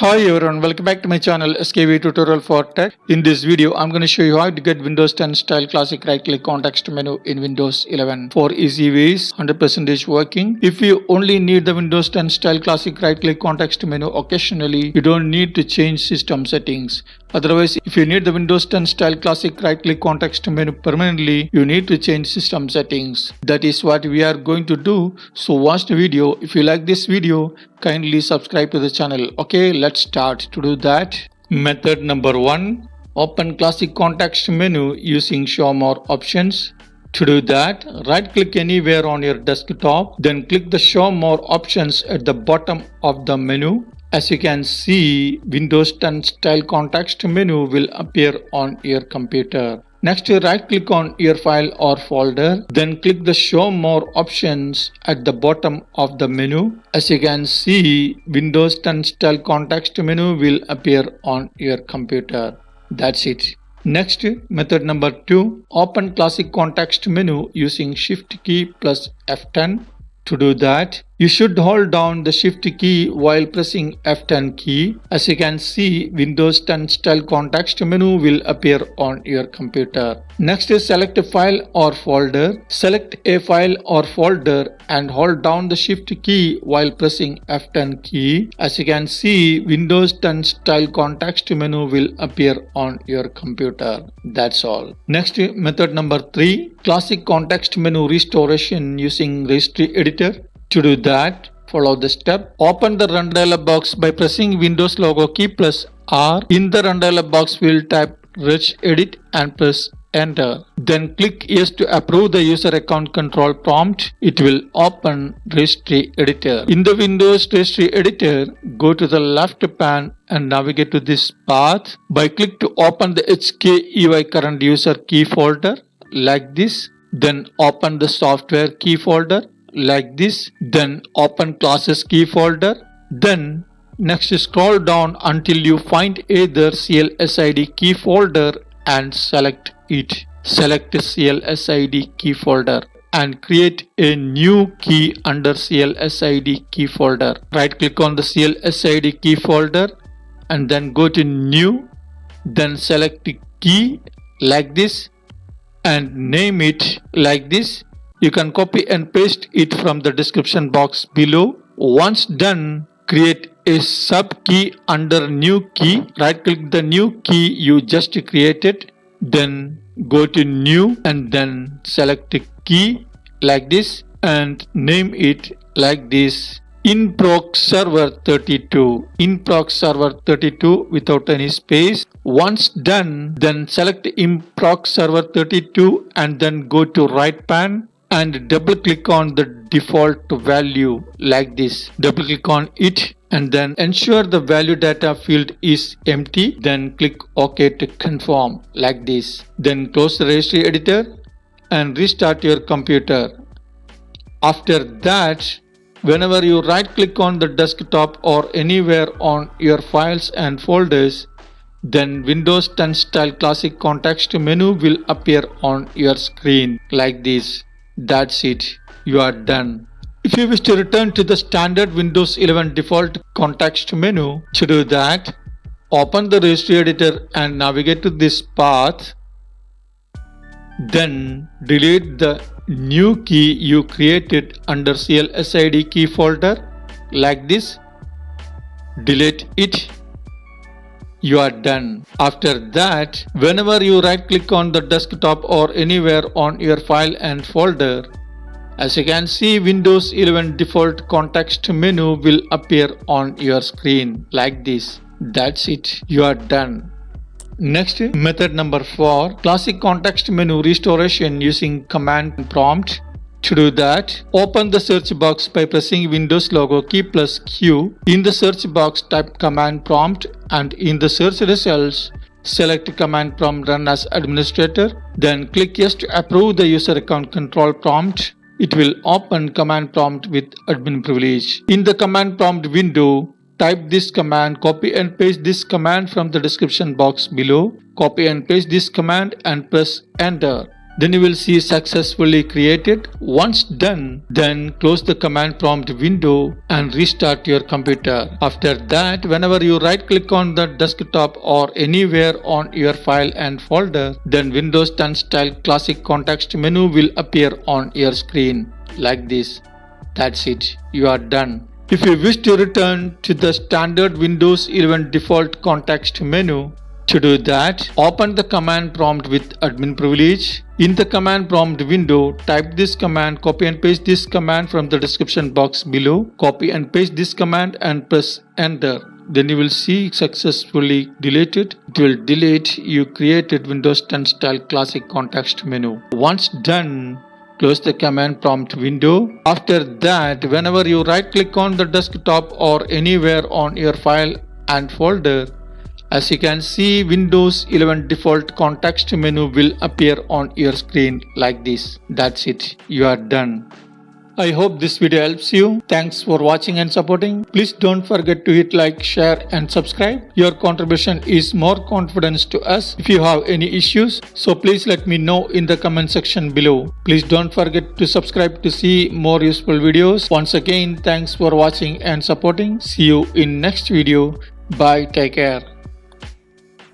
Hi everyone, welcome back to my channel SKV Tutorial for Tech. In this video, I'm going to show you how to get Windows 10 style classic right-click context menu in Windows 11. 4 easy ways, 100% working. If you only need the Windows 10 style classic right-click context menu occasionally, you don't need to change system settings. Otherwise, if you need the Windows 10 style classic right-click context menu permanently, you need to change system settings. That is what we are going to do. So watch the video. If you like this video, kindly subscribe to the channel. Okay, let's start. To do that, method number 1, open classic context menu using show more options. To do that, right click anywhere on your desktop, then click the show more options at the bottom of the menu. As you can see, Windows 10 style context menu will appear on your computer. Next, right click on your file or folder, then click the show more options at the bottom of the menu. As you can see, Windows 10 style context menu will appear on your computer. That's it. Next, method number 2, open classic context menu using Shift key plus F10. To do that, you should hold down the Shift key while pressing F10 key. As you can see, Windows 10 style context menu will appear on your computer. Next is select a file or folder. Select a file or folder and hold down the Shift key while pressing F10 key. As you can see, Windows 10 style context menu will appear on your computer. That's all. Next, method number 3, classic context menu restoration using Registry editor. To do that, follow the step. Open the run dialog box by pressing Windows logo key plus R. In the run dialog box, we'll type reg.edit and press enter. Then click yes to approve the user account control prompt. It will open Registry editor. In the Windows Registry editor, go to the left pan and navigate to this path. By click to open the HKCU current user key folder like this. Then open the software key folder like this, then open classes key folder. Then next scroll down until you find either CLSID key folder and select it. Select CLSID key folder and create a new key under CLSID key folder. Right click on the CLSID key folder and then go to new, then select the key like this and name it like this. You can copy and paste it from the description box below. Once done, create a sub key under new key. Right click the new key you just created. Then go to new and then select a key like this and name it like this. Inproc server 32. Inproc server 32 without any space. Once done, then select Inproc server 32 and then go to right pan and double click on the default value like this. Double click on it and then ensure the value data field is empty. Then click OK to confirm like this. Then close the registry editor and restart your computer. After that, whenever you right click on the desktop or anywhere on your files and folders, then Windows 10 style classic context menu will appear on your screen like this. That's it. You are done. If you wish to return to the standard Windows 11 default context menu, to do that, open the Registry editor and navigate to this path. Then delete the new key you created under CLSID key folder like this. Delete it. You are done. After that, whenever you right click on the desktop or anywhere on your file and folder, as you can see, Windows 11 default context menu will appear on your screen like this. That's it. You are done. Next, method number 4, classic context menu restoration using command prompt. To do that, open the search box by pressing Windows logo key plus Q. In the search box, type command prompt and in the search results, select command prompt run as administrator. Then click yes to approve the user account control prompt. It will open command prompt with admin privilege. In the command prompt window, type this command, copy and paste this command from the description box below. Copy and paste this command and press enter. Then you will see successfully created. Once done, then close the command prompt window and restart your computer. After that, whenever you right click on the desktop or anywhere on your file and folder, then Windows 10 style classic context menu will appear on your screen like this. That's it. You are done. If you wish to return to the standard Windows 11 default context menu, to do that, open the command prompt with admin privilege. In the command prompt window, type this command, copy and paste this command from the description box below. Copy and paste this command and press enter. Then you will see successfully deleted. It will delete you created Windows 10 style classic context menu. Once done, close the command prompt window. After that, whenever you right click on the desktop or anywhere on your file and folder, as you can see, Windows 11 default context menu will appear on your screen like this. That's it. You are done. I hope this video helps you. Thanks for watching and supporting. Please don't forget to hit like, share and subscribe. Your contribution is more confidence to us. If you have any issues, so please let me know in the comment section below. Please don't forget to subscribe to see more useful videos. Once again, thanks for watching and supporting. See you in next video. Bye. Take care.